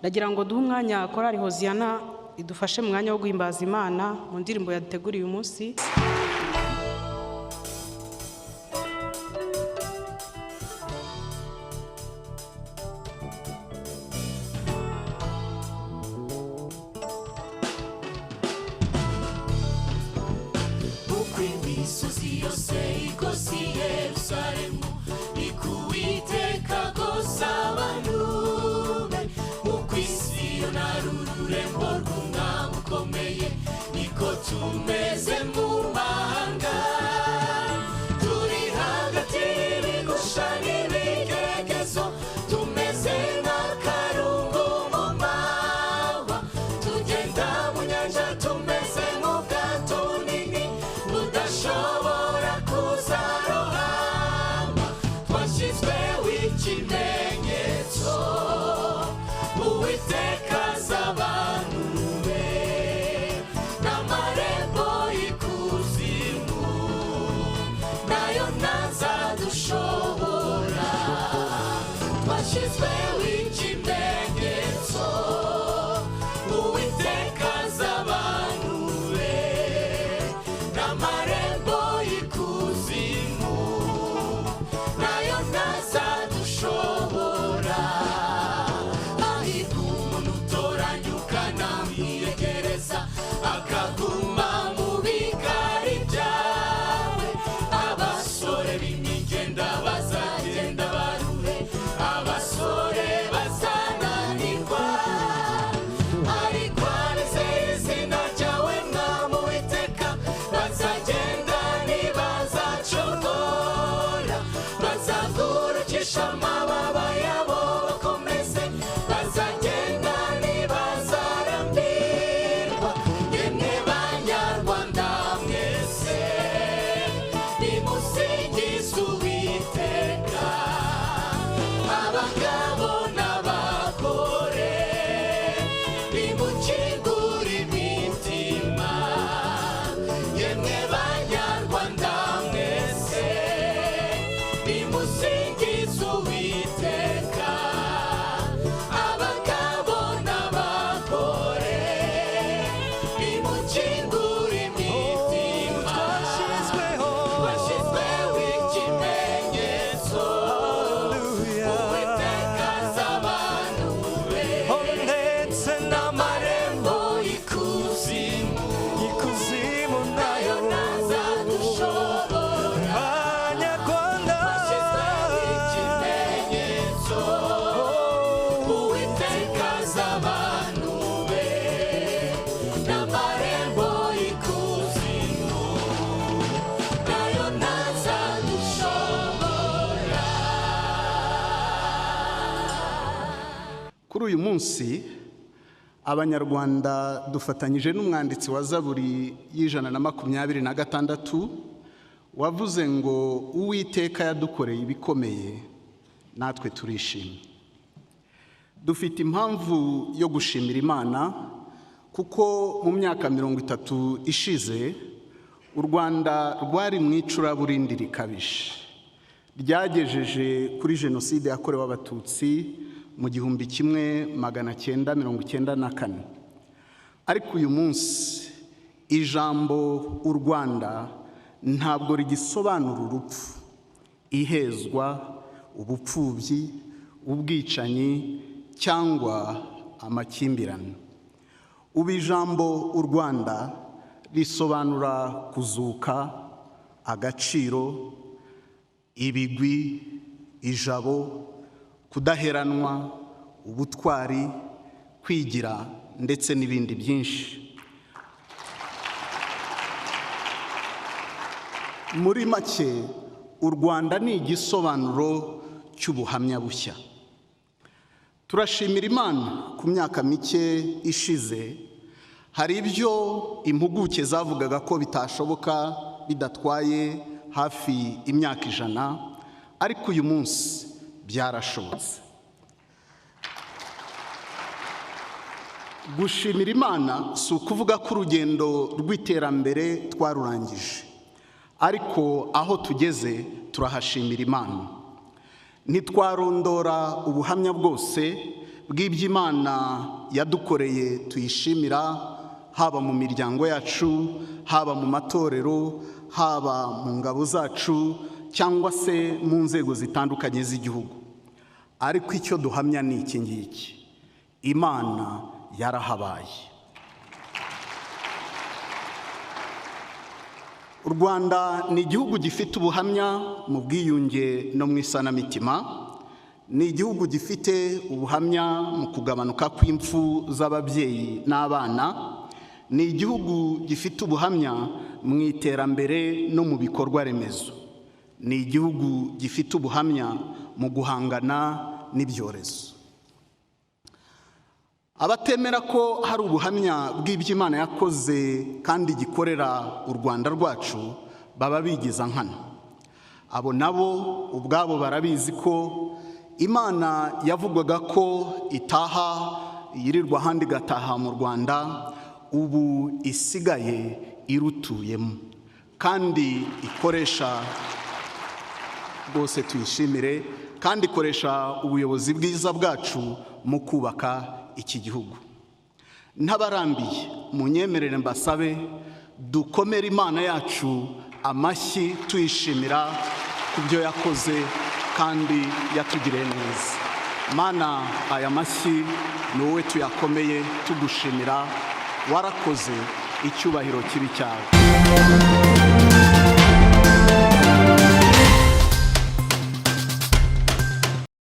ndagira ngo duhe umwanya korali Hoziyana idufashe mu mwanya wo guhimbaza Imana mu ndirimbo yaduteguriye uyu munsi. Tumeze mu mahanga turi hagati y'ibigushani n'ibigeragezo tumeze nk'akarungu mu mahwa tugenda mu nyanja tumeze nk'ubwato bunini budashobora kuzarohama twashyizweho ikimenyetso Uwiteka z'abantu twashyizweho ikimenyetso Uwiteka z'abantu be n'amarembo y'ikuzimu nayo ntazadushobora hahirwa umuntu utoranya ukanamwiyegereza akaguma mu bigari byawe abasore b'imigenda bazagenda baruhe abasore bazananirwa ariko abizeye izina ryawe mwami Uwiteka bazagenda ntibazacogora bazagurukisha amababa yabo bakomeze bazagenda ntibazarambirwa yemwe banyarwanda mwese nimusingize Uwiteka abagabo n'abagore nimukingure imitima yemwe banyarwanda mwese nimusingize Uwiteka abagabo n'abagore nimukingure imitima twashyizweho ikimenyetso Uwiteka z'abantu be ndetse n'amarembo y'ikuzimu nayo ntazadushobora Abanyarwanda twashyizweho ikimenyetso Uwiteka z'abantu be n'amarembo y'ikuzimu nayo ntazadushobora. Kuri uyu munsi Abanyarwanda dufatanyije n'umwanditsi wa Zaburi y'126 wavuze ngo Uwiteka yadukoreye ibikomeye natwe turishimye. Dufite impamvu yo gushimira Imana kuko mu myaka 30 ishize u Rwanda rwari mu icuraburindi rikabije ryagejeje kuri jenoside yakorewe Abatutsi mu 1994. Ariko uyu munsi ijambo u Rwanda ntabwo rigisobanura urupfu, ihezwa, ubupfubyi, ubwicanyi cyangwa amakimbirane. Ubu ijambo u Rwanda risobanura kuzuka, agaciro, ibigwi, ijabo, kudaheranwa, ubutwari, kwigira ndetse n'ibindi byinshi. Muri make u Rwanda ni igisobanuro cy'ubuhamya bushya. Turashimira Imana ku myaka mike ishize hari ibyo impuguke zavugaga ko bitashoboka bidatwaye hafi imyaka 100, ariko uyu munsi byarashobotse. Gushimira Imana si ukuvuga ko urugendo rw'iterambere twarurangije, ariko aho tugeze turahashimira Imana. Ntitwarondora ubuhamya bwose bw'iby'Imana yadukoreye tuyishimira, haba mu miryango yacu, haba mu matorero, haba mu ngabo zacu, cyangwa se mu nzego zitandukanye z'igihugu. Ariko icyo duhamya ni iki ngiki: Imana yarahabaye. U Rwanda ni igihugu gifite ubuhamya mu bwiyunge no mu isanamitima. Ni igihugu gifite ubuhamya mu kugabanuka kw'impfu z'ababyeyi n'abana. Ni igihugu gifite ubuhamya mu iterambere no mu bikorwa remezo. Ni igihugu gifite ubuhamya mu guhangana n'ibyorezo. Abatemera ko hari ubuhamya bw'iby'Imana yakoze kandi gikorera u Rwanda rwacu baba bigiza nkana. Abo nabo ubwabo barabizi ko Imana yavugwaga ko itaha yirirwa ahandi igataha mu Rwanda, ubu isigaye irutuyemo kandi ikoresha, rwose tuyishimire, kandi ikoresha ubuyobozi bwiza bwacu mu kubaka iki gihugu. Ntabarambiye, munyemerere mbasabe dukomere Imana yacu amashyi tuyishimira ku byo yakoze kandi yatugiriye neza. Mana, aya mashyi ni wowe tuyakomeye tugushimira, warakoze, icyubahiro kibi cyawe.